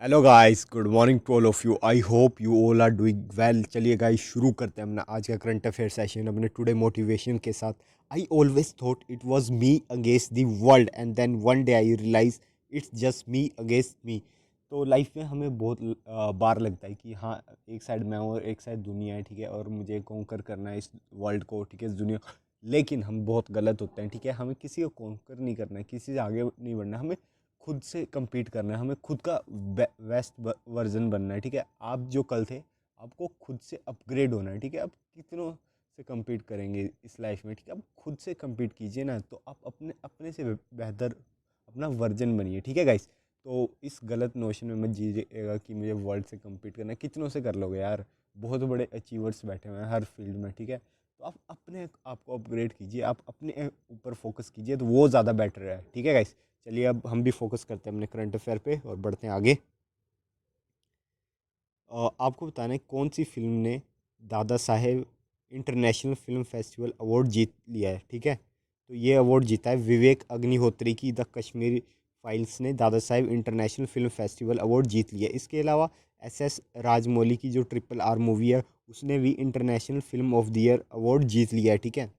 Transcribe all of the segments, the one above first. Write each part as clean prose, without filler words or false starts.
Hello guys, good morning to all of you. I hope you all are doing well. चलिए guys, शुरू करते हैं अपना आज का करंट अफेयर सेशन अपने टुडे मोटिवेशन के साथ। I always thought it was me against the world and then one day I realise it's just me against me. तो लाइफ में हमें बहुत बार लगता है कि हाँ, एक साइड मैं हूँ और एक साइड दुनिया है, ठीक है, और मुझे कॉन्कर करना है इस वर्ल्ड को, ठीक है, इस दुनिया को। लेकिन हम बहुत गलत होते हैं, ठीक है। हमें किसी को कॉन्कर नहीं करना है, किसी से आगे नहीं बढ़ना है, हमें खुद से compete करना है, हमें खुद का बेस्ट वर्जन बनना है, ठीक है। आप जो कल थे, आपको खुद से अपग्रेड होना है, ठीक है। आप कितनों से compete करेंगे इस लाइफ में, ठीक है। आप खुद से compete कीजिए ना, तो आप अपने अपने से बेहतर अपना वर्जन बनिए, ठीक है गाइस। तो इस गलत नोशन में मत जीजिएगा कि मुझे वर्ल्ड से compete करना है। कितनों से कर लोगे यार, बहुत बड़े अचीवर्स बैठे हुए हैं हर फील्ड में, ठीक है। तो आप अपने आप को अपग्रेड कीजिए, आप अपने ऊपर फोकस कीजिए, तो वो ज़्यादा बेटर है, ठीक है गाइस। चलिए अब हम भी फोकस करते हैं अपने करंट अफेयर पे और बढ़ते हैं आगे। आपको बताना है कौन सी फिल्म ने Dada Saheb international film festival award जीत लिया है, ठीक है। तो ये अवार्ड जीता है विवेक अग्निहोत्री की द कश्मीर फाइल्स ने Dada Saheb international film festival award जीत लिया है। इसके अलावा एस राजमौली की जो RRR मूवी है, उसने भी international film of the year award जीत लिया है, ठीक है।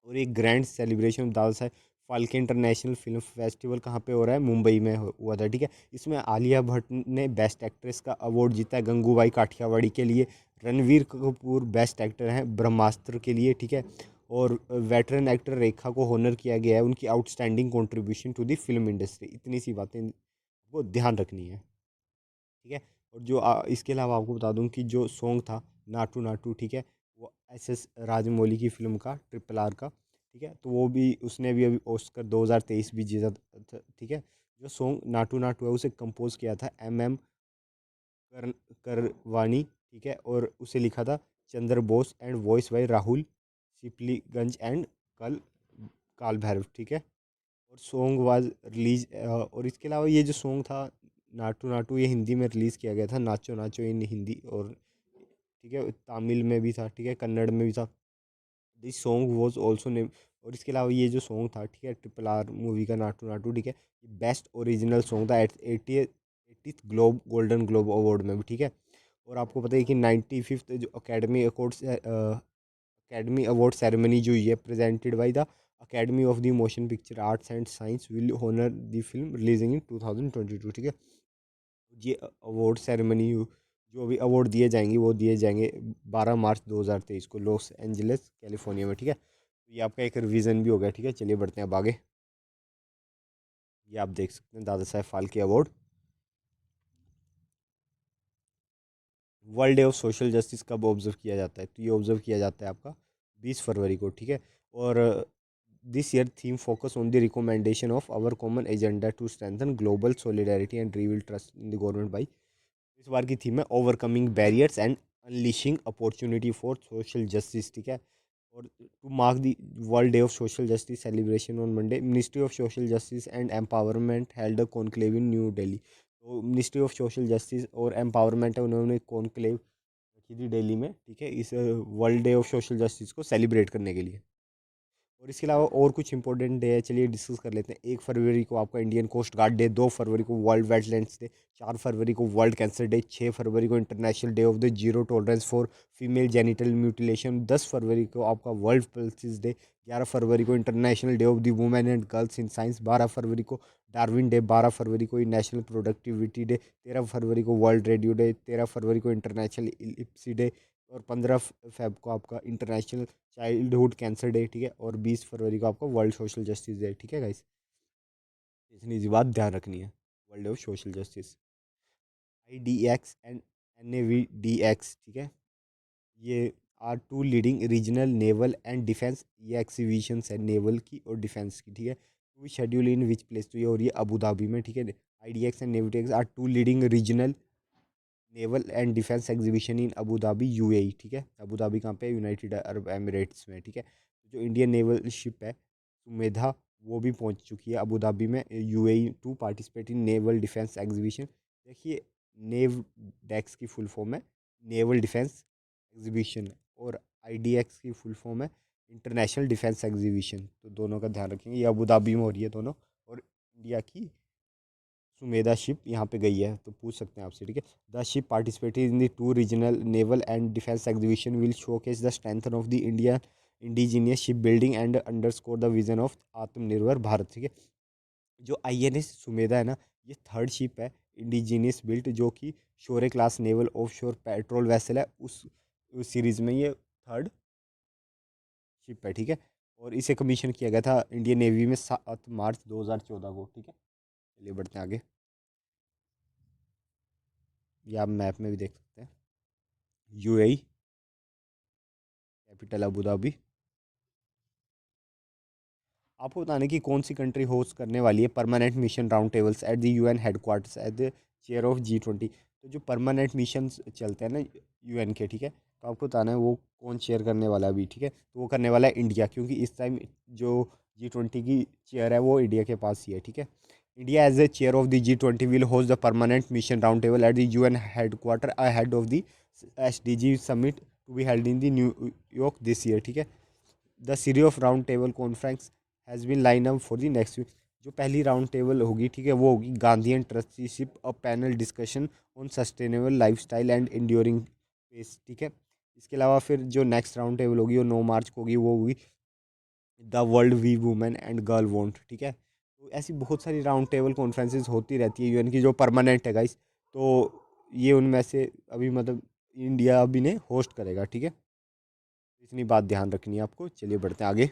और एक grand celebration Dada Saheb Phalke international film festival कहाँ पे हो रहा है, मुंबई में हुआ था, ठीक है। इसमें आलिया भट्ट ने बेस्ट एक्ट्रेस का अवार्ड जीता है गंगूबाई काठियावाड़ी के लिए। रणवीर कपूर बेस्ट एक्टर हैं ब्रह्मास्त्र के लिए, ठीक है। और वेटरन एक्टर रेखा को होनर किया गया है उनकी outstanding contribution to the film industry. इतनी सी बातें को ध्यान रखनी है, ठीक है। और जो इसके अलावा आपको बता दूं कि जो सॉन्ग था नाटू नाटू, ठीक है, वो SS राजमौली की फिल्म का RRR का, ठीक है। तो वो भी उसने भी अभी ऑस्कर 2023 भी जीता था, ठीक है। जो सॉन्ग नाटू नाटू है उसे कंपोज किया था MM कर करवानी, ठीक है, और उसे लिखा था Chandra Bose and voice by Rahul Sipligunj and Kaal Kaal Bhairav, ठीक है। और सॉन्ग वाज रिलीज, और इसके अलावा ये जो सॉन्ग था नाटू नाटू, ये हिंदी में रिलीज़ किया गया था नाचो नाचो इन हिंदी, और ठीक है तमिल में भी था, ठीक है, कन्नड़ में भी था। This song was also name. और इसके अलावा ये जो सॉन्ग था, ठीक है, RRR मूवी का नाटू नाटू, ठीक है, बेस्ट ओरिजिनल सॉन्ग था 80th globe golden globe award में भी, ठीक है। और आपको पता है कि 95th जो अकेडमी अवार्ड सेरेमनी जो हुई है presented by the academy of the motion picture arts and science will honour the film releasing in 2022, ठीक है। ये अवार्ड सेरेमनी जो भी अवार्ड दिए जाएंगे वो दिए जाएंगे 12 मार्च 2023 को लॉस एंजलिस कैलिफोर्निया में, ठीक है। तो ये आपका एक रिवीजन भी हो गया, ठीक है। चलिए बढ़ते हैं अब आगे। ये आप देख सकते हैं Dada Saheb Phalke award. World day of social justice कब ऑब्जर्व किया जाता है, तो ये ऑब्जर्व किया जाता है आपका 20 फरवरी को, ठीक है। और this year theme focus on the recommendation of our common agenda to strengthen global solidarity and rebuild trust in the government by. इस बार की थीम है overcoming barriers and unleashing opportunity for social justice, ठीक है। और to mark the world day of social justice celebration on Monday ministry of social justice and empowerment held a conclave in New Delhi. तो ministry of social justice और empowerment है, उन्होंने conclave रखी थी दिल्ली में, ठीक है, इस world day of social justice को सेलिब्रेट करने के लिए। और इसके अलावा और कुछ इंपॉर्टेंट डे है, चलिए डिस्कस कर लेते हैं। 1 फरवरी को आपका इंडियन कोस्ट गार्ड डे, 2 फरवरी को वर्ल्ड वेटलैंड्स डे, 4 फरवरी को वर्ल्ड कैंसर डे, 6 फरवरी को international day of the zero tolerance for female genital mutilation, 10 फरवरी को आपका वर्ल्ड पल्सिस डे, 11 फरवरी को international day of the women and girls in science, 12 फरवरी को Darwin day, 12 फरवरी को national productivity day, 13 फरवरी को world radio day, 13 फरवरी को international इलिप्सी day, और 15 Feb को आपका इंटरनेशनल चाइल्डहुड कैंसर डे, ठीक है। और 20 फरवरी को आपका वर्ल्ड सोशल जस्टिस डे, ठीक है गाइस। इतनी सी बात ध्यान रखनी है। World of social justice, IDX and NAVDX, ठीक है, ये are two leading regional naval and defence, ये एग्जीबिशन है नेवल की और डिफेंस की, ठीक है। To schedule in which place, तो ये हो रही है अबू धाबी में, ठीक है। IDX and NAVDX are two leading regional naval and defence exhibition in Abu Dhabi UAE, ठीक है। अबू धाबी कहाँ पे है, यूनाइटेड अरब एमिरेट्स में, ठीक है। जो इंडियन नेवल शिप है सुमेधा, वो भी पहुंच चुकी है अबू धाबी में UAE to participate in naval defence exhibition. देखिए, नेव डेक्स की फुल फॉर्म है नेवल डिफेंस एग्जीबिशन, और IDX की फुल फॉर्म है इंटरनेशनल डिफेंस एग्जीबिशन। तो दोनों का ध्यान रखेंगे, ये अबू धाबी में हो रही है दोनों, और इंडिया की सुमेधा शिप यहाँ पे गई है, तो पूछ सकते हैं आपसे, ठीक है। The ship participated in the two regional naval and defence exhibition will showcase the strength of the India indigenous ship building and underscore the vision of आत्मनिर्भर भारत, ठीक है। जो आईएनएस सुमेधा है ना, ये थर्ड शिप है इंडिजीनियस बिल्ट, जो कि शोरे क्लास नेवल ऑफ शोर पेट्रोल वेसल है, उस सीरीज में ये थर्ड शिप है, ठीक है। और इसे कमीशन किया गया था इंडियन नेवी में 7 मार्च 2014 को, ठीक है। चलिए बढ़ते हैं आगे। ये आप मैप में भी देख सकते हैं। UAE, capital Abu Dhabi. आपको बताने की कौन सी कंट्री होस्ट करने वाली है permanent mission round tables eight the UN headquarters at the chair of G20। तो जो परमानेंट मिशन चलते हैं ना यूएन के, ठीक है, तो आपको बताना है वो कौन चेयर करने वाला है अभी, ठीक है। तो वो करने वाला है इंडिया, क्योंकि इस टाइम जो G20 की चेयर है वो इंडिया के पास ही है, ठीक है। India as a chair of the G20 will host the permanent mission round table at the UN headquarter ahead of the SDG summit to be held in the New York this year, ठीक है। The series of round table conference has been line up for the next week. जो पहली round table होगी, ठीक है, वो होगी Gandhian trusteeship a panel discussion on sustainable lifestyle and enduring pace, ठीक है। इसके अलावा फिर जो नेक्स्ट राउंड टेबल होगी वो 9 मार्च को होगी, वो होगी the world we women and girl want, ठीक है। तो ऐसी बहुत सारी राउंड टेबल कॉन्फ्रेंसेज होती रहती है यूएन की, जो परमानेंट है गाइस। तो ये उनमें से अभी मतलब इंडिया अभी ने होस्ट करेगा, ठीक है। इतनी बात ध्यान रखनी है आपको। चलिए बढ़ते हैं आगे।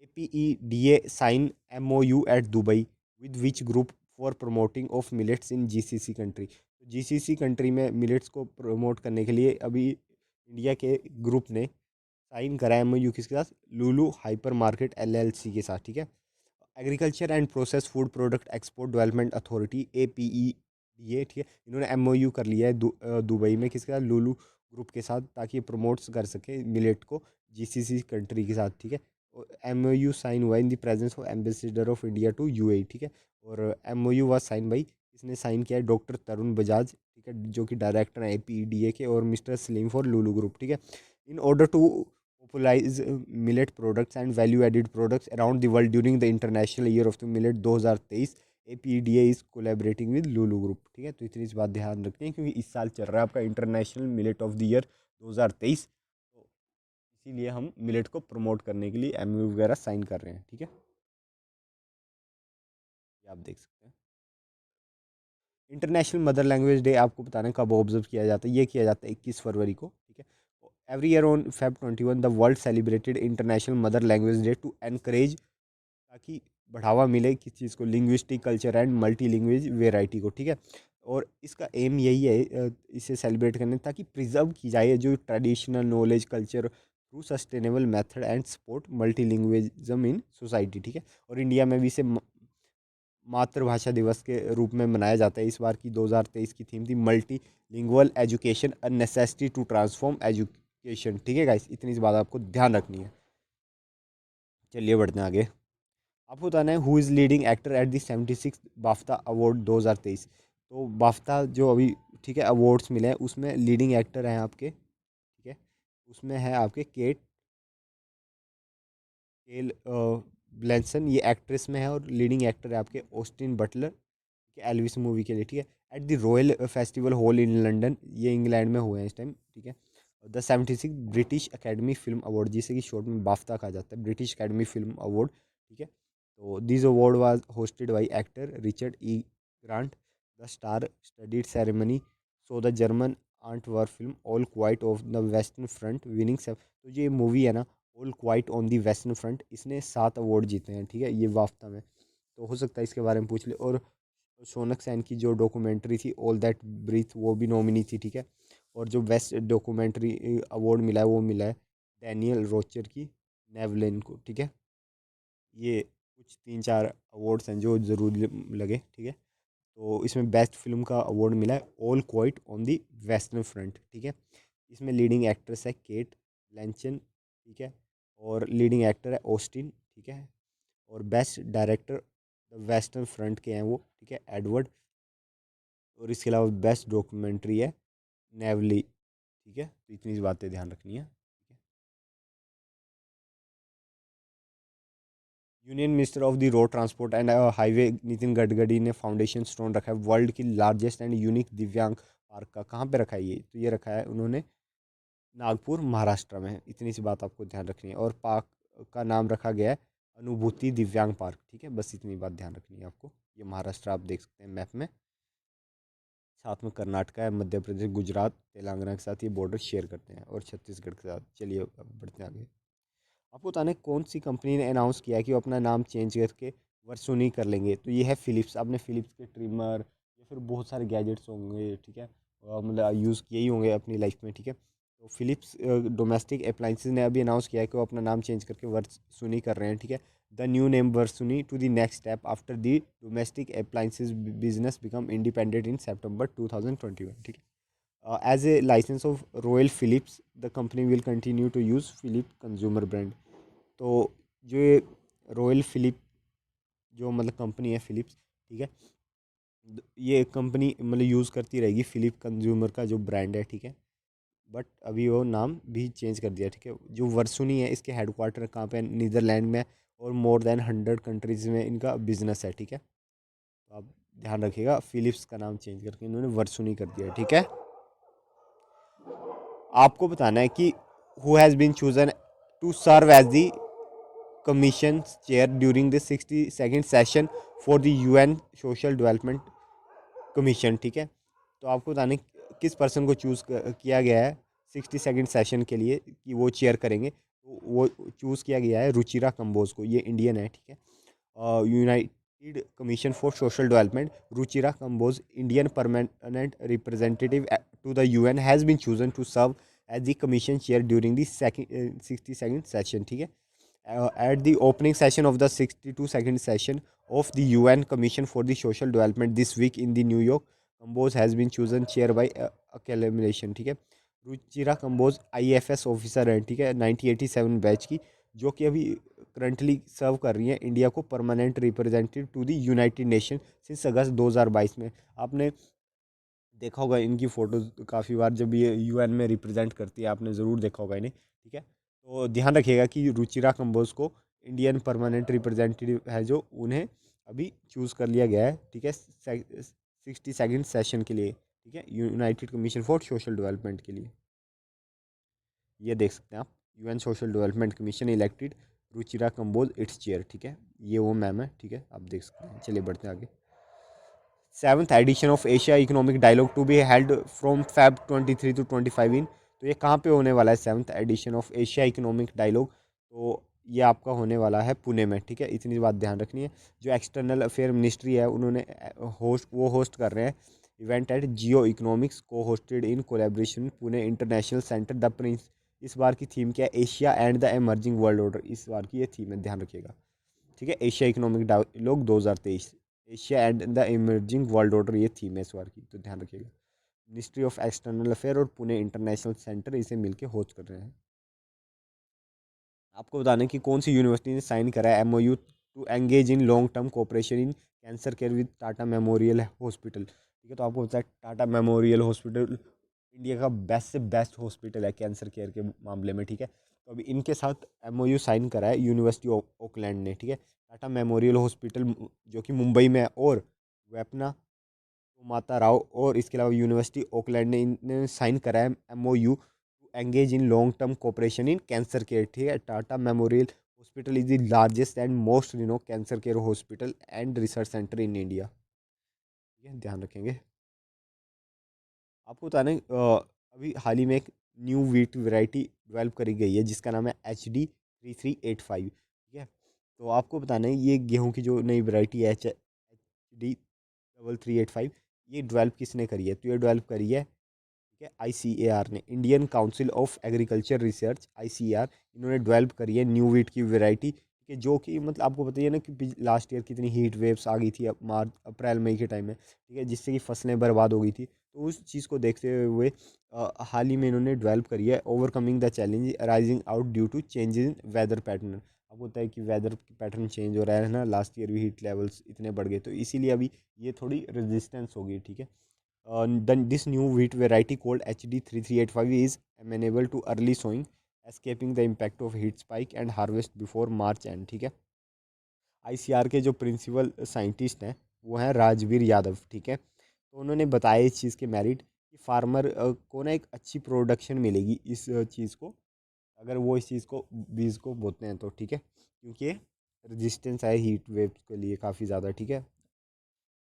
APEDA sign MOU at Dubai with which group for promoting of millets in GCC country. GCC country में मिलेट्स को प्रमोट करने के लिए अभी इंडिया के ग्रुप ने साइन करा है MOU किसके साथ, लुलु हाइपर मार्केट LLC के साथ, ठीक है। Agriculture and process food product export development authority APEDA, ठीक है, इन्होंने MOU कर लिया है दुबई में किसके साथ, लुलु ग्रुप के साथ, ताकि प्रमोट्स कर सके मिलेट को GCC कंट्री के साथ, ठीक है। MOU साइन हुआ in the presence of ambassador of India to UAE, ठीक है। और MOU वाज साइन बाई, इसने साइन किया है डॉक्टर तरुण बजाज, ठीक है, जो कि डायरेक्टर हैं APEDA के, और mister Saleem for Lulu group, ठीक है। In order to popularize millet products and value added products around the world during the international year of the millet 2023, APEDA is collaborating with Lulu group, ठीक है। तो इतनी सी बात ध्यान रखते हैं, क्योंकि इस साल चल रहा है आपका international millet of the year 2023, तो इसीलिए हम मिलेट को प्रमोट करने के लिए MOU वगैरह साइन कर रहे हैं, ठीक है। ये आप देख सकते हैं। इंटरनेशनल मदर लैंग्वेज डे आपको बताना है कब ऑब्जर्व किया जाता है। ये किया जाता है 21 फरवरी को, ठीक है। Every year on Feb 21 the world celebrated international mother language day to encourage, ताकि बढ़ावा मिले किस चीज़ को, linguistic culture and multi language variety को, ठीक है। और इसका एम यही है इसे सेलिब्रेट करने, ताकि प्रिजर्व की जाए जो traditional knowledge culture through sustainable method and support multi linguism in society, ठीक है। और इंडिया में भी इसे मातृभाषा दिवस के रूप में मनाया जाता है। इस बार की 2023 की थीम थी multilingual education a necessity to transform education, ठीक है गाइस, इतनी सी बात आपको ध्यान रखनी है। चलिए बढ़ते हैं आगे। आपको बताना है who is leading actor at the 76 बाफ्ता award 2023। तो बाफ्ता जो अभी, ठीक है, अवार्ड्स मिले हैं, उसमें लीडिंग एक्टर हैं आपके, ठीक है, उसमें है आपके केट केल ब्लैंसन, ये एक्ट्रेस में है, और लीडिंग एक्टर है आपके ऑस्टिन बटलर के एलविस मूवी के लिए, ठीक है। At the royal festival hall in London, ये इंग्लैंड में हुए हैं इस टाइम, ठीक है। The 76 British academy film award, जिसे कि शॉर्ट में बाफ्ता कहा जाता है, ब्रिटिश अकेडमी फिल्म अवार्ड, ठीक है। तो this award was hosted by actor Richard E Grant. The star studded ceremony so the German anti war film all quiet of the western front winning सब। तो ये मूवी है ना, all quiet on the western front, इसने 7 award जीते हैं, ठीक है, ये बाफ्ता में। तो हो सकता है इसके बारे में पूछ ले। और सोनक सैन की जो डॉक्यूमेंट्री थी ऑल दैट ब्रीथ, वो भी नॉमिनी थी, ठीक है। और जो बेस्ट डॉक्यूमेंट्री अवार्ड मिला है वो मिला है डैनियल रोचर की नेवलेन को, ठीक है। ये कुछ 3-4 अवार्ड्स हैं जो ज़रूरी लगे, ठीक है। तो इसमें बेस्ट फिल्म का अवार्ड मिला है all quiet on the western front, ठीक है। इसमें लीडिंग एक्ट्रेस है केट ब्लैंचन, ठीक है, और लीडिंग एक्टर है ऑस्टिन, ठीक है। और best director the western front के हैं वो, ठीक है, एडवर्ड। और इसके अलावा बेस्ट डॉक्यूमेंट्री है नेवली, ठीक है। तो इतनी सी बातें ध्यान रखनी है, ठीक है। Union minister of the road transport and highway Nitin Gadkari ने फाउंडेशन स्टोन रखा है वर्ल्ड की लार्जेस्ट एंड यूनिक दिव्यांग पार्क का। कहाँ पे रखा है ये? तो ये रखा है उन्होंने नागपुर महाराष्ट्र में। इतनी सी बात आपको ध्यान रखनी है। और पार्क का नाम रखा गया है अनुभूति दिव्यांग पार्क। ठीक है, बस इतनी बात ध्यान रखनी है आपको। ये महाराष्ट्र आप देख सकते हैं मैप में। साथ में कर्नाटका है, मध्य प्रदेश, गुजरात, तेलंगाना के साथ ये बॉर्डर शेयर करते हैं, और छत्तीसगढ़ के साथ। चलिए अब बढ़ते हैं आगे। आपको बताना है कौन सी कंपनी ने अनाउंस किया है कि वो अपना नाम चेंज करके वर्सुनी कर लेंगे। तो ये है फिलिप्स। आपने फिलिप्स के ट्रिमर या फिर बहुत सारे गैजेट्स होंगे, ठीक है, मतलब यूज़ किए ही होंगे अपनी लाइफ में। ठीक है, तो फिलिप्स डोमेस्टिक अप्लाइंसेस ने अभी अनाउंस किया है कि वो अपना नाम चेंज करके वर्सुनी कर रहे हैं। ठीक है, the new name Versuni to the next step after the domestic appliances business become independent in September 2021। ठीक है, as a license of Royal Philips, the company will continue to use Philips consumer brand। तो जो ये royal Philip जो मतलब company है Philips, ठीक है, ये कंपनी मतलब यूज़ करती रहेगी फिलिप कंज्यूमर का जो ब्रांड है। ठीक है, बट अभी वो नाम भी चेंज कर दिया। ठीक है, जो वर्सुनी है इसके हेडक्वार्टर कहाँ पे? नीदरलैंड में। और मोर देन 100 कंट्रीज़ में इनका बिजनेस है। ठीक है, तो आप ध्यान रखिएगा, फिलिप्स का नाम चेंज करके इन्होंने वर्सुनी कर दिया। ठीक है, आपको बताना है कि who has been chosen to serve as the commission chair during the 62nd session for the UN social development commission. ठीक है, तो आपको बताने किस पर्सन को चूज़ किया गया है 62nd सेशन के लिए कि वो चेयर करेंगे। तो वो चूज़ किया गया है रुचिरा कंबोज को। ये इंडियन है। ठीक है, united commission for social development, Ruchira Kamboj Indian permanent representative to the UN has been chosen to serve as the commission chair during the 62nd session. ठीक है, at the opening session of the 62nd session of the UN Commission for the Social Development this week in the New York, Kamboj has been chosen chair by acclamation। ठीक है, Ruchira Kamboj IFS officer है। ठीक है, 1987 batch की, जो कि अभी currently सर्व कर रही है इंडिया को permanent representative to the United Nation since August 2022 में। आपने देखा होगा इनकी फ़ोटोज़ काफ़ी बार, जब ये UN में रिप्रेजेंट करती है, आपने ज़रूर देखा होगा इन्हें। ठीक है, तो ध्यान रखिएगा कि रुचिरा कंबोज को इंडियन परमानेंट रिप्रेजेंटेटिव है जो, उन्हें अभी चूज़ कर लिया गया है। ठीक है, 62nd सेशन के लिए। ठीक है, united commission for social development के लिए। ये देख सकते हैं आप, UN social development commission elected Ruchira Kamboj its chair. ठीक है, ये वो मैम है। ठीक है, आप देख सकते हैं। चलिए बढ़ते हैं आगे। Seventh edition of Asia economic dialogue to be held from Feb 23 to 25 in. तो ये कहाँ पे होने वाला है? Seventh edition of Asia economic dialogue. तो ये आपका होने वाला है पुणे में। ठीक है, इतनी बात ध्यान रखनी है। जो एक्सटर्नल अफेयर मिनिस्ट्री है उन्होंने होस्ट कर रहे हैं इवेंट एट जियो इकोनॉमिक्स को hosted in collaboration Pune international centre the Prince. इस बार की थीम क्या है? Asia and the emerging world order. इस बार की ये थीम है, ध्यान रखिएगा। ठीक है, Asia economic dialogue 2023, Asia and the emerging world order, ये थीम है इस बार की, तो ध्यान रखिएगा। मिनिस्ट्री ऑफ एक्सटर्नल अफेयर और पुणे इंटरनेशनल सेंटर इसे मिलकर होस्ट कर रहे हैं। आपको बताना कि कौन सी यूनिवर्सिटी ने साइन करा है MOU to engage in long term cooperation in cancer care with Tata memorial hospital. ठीक है, तो आपको पता है टाटा मेमोरियल हॉस्पिटल इंडिया का बेस्ट से बेस्ट हॉस्पिटल है कैंसर केयर के मामले में। ठीक है, तो अभी इनके साथ MOU साइन करा है यूनिवर्सिटी ऑकलैंड ने। ठीक है, टाटा मेमोरियल हॉस्पिटल जो कि मुंबई में है, और वेपना माता राव, और इसके अलावा यूनिवर्सिटी ऑकलैंड ने इन्हें साइन करा है MOU to engage in long term cooperation in cancer care. ठीक है, Tata memorial hospital is the largest and most renowned cancer care hospital and research centre in India. ठीक है, ध्यान रखेंगे। आपको बताना है, अभी हाल ही में एक न्यू वीट वैरायटी डेवलप करी गई है जिसका नाम है HD3385। ठीक है, तो आपको बताना है ये गेहूं की जो नई वैरायटी है HD3385, ये डेवलप किसने करी है? तो ये डेवलप करी है, ठीक है, ICAR ने, Indian council of agriculture research, ICAR, इन्होंने डेवलप करी है न्यू वीट की वैरायटी। ठीक है, जो कि मतलब आपको बताइए ना कि लास्ट ईयर कितनी हीट वेव्स आ गई थी मार्च अप्रैल मई के टाइम में। ठीक है, जिससे कि फसलें बर्बाद हो गई थी। तो उस चीज़ को देखते हुए हाल ही में इन्होंने डेवलप करी है overcoming the challenge rising out due to changes in weather pattern. आपको पता है कि वेदर पैटर्न चेंज हो रहा है ना, लास्ट ईयर भी हीट लेवल्स इतने बढ़ गए, तो इसीलिए अभी ये थोड़ी रेजिस्टेंस हो गई। ठीक है, then this new wheat variety called HD3385 is amenable to early sowing, escaping the impact of heat spike and harvest before March end। ठीक है, आईसीआर के जो प्रिंसिपल साइंटिस्ट हैं वो हैं राजवीर यादव, ठीक है। तो उन्होंने बताया इस चीज़ के मेरिट कि फार्मर को ना एक अच्छी प्रोडक्शन मिलेगी इस चीज़ को, अगर वो इस चीज़ को बीज को बोते हैं तो, ठीक है, क्योंकि ये रेजिस्टेंस है हीट वेव्स के लिए काफ़ी ज़्यादा, ठीक है।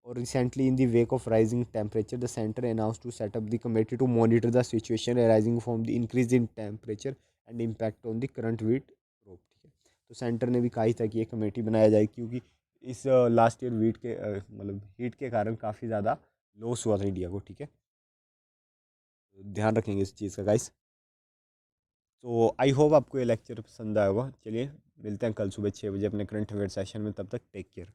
और recently in the wake of rising temperature the centre announce to set up the committee to monitor the situation arising from the increase in temperature and impact on the current wheat crop, ठीक है। तो centre ने भी कहा ही था कि एक committee बनाया जाए, क्योंकि इस लास्ट ईयर वीट के मतलब हीट के कारण काफ़ी ज़्यादा लॉस हुआ था इंडिया को, ठीक है। तो ध्यान रखेंगे इस चीज़ का गाइस। तो आई होप आपको ये लेक्चर पसंद आया होगा। चलिए मिलते हैं कल सुबह 6 बजे अपने करंट अफेयर सेशन में, तब तक टेक केयर।